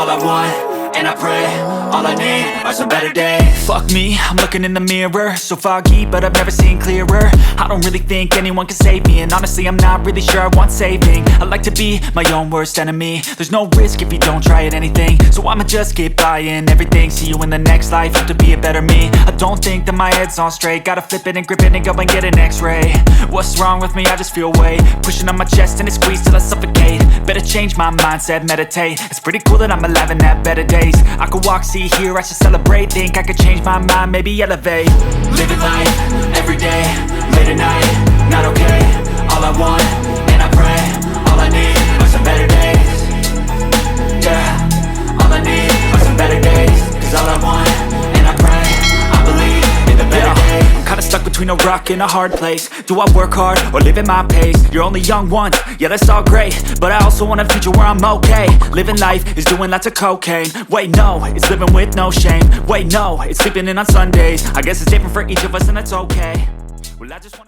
all I want, and I pray, all I need are some better days. Fuck me, I'm looking in the mirror, so foggy, but I've never seen clearer. I don't really think anyone can save me, and honestly I'm not really sure I want saving. I like to be my own worst enemy. There's no risk if you don't try at anything, so I'ma just keep buying everything. See you in the next life, have to be a better me. I don't think that my head's on straight, gotta flip it and grip it and go and get an x-ray. What's wrong with me? I just feel weight pushing on my chest and it squeezes till I suffocate. Better change my mindset, meditate. It's pretty cool that I'm alive and have better days. I could walk, see, hear, I should celebrate. Think I could change my mind, maybe elevate. Living life, everyday, late at night, not okay. All I want, and I pray, all I need are some better days. Yeah, all I need are some better days. Cause all I want, and I pray, I believe in the better days. I'm kinda stuck between a rock and a hard place. Do I work hard or live at my pace? You're only young once, yeah that's all great, but I also want a future where I'm okay. Living life is doing lots of cocaine. Wait no, it's living with no shame. Wait no, it's sleeping in on Sundays. I guess it's different for each of us and that's okay. Well I just wanna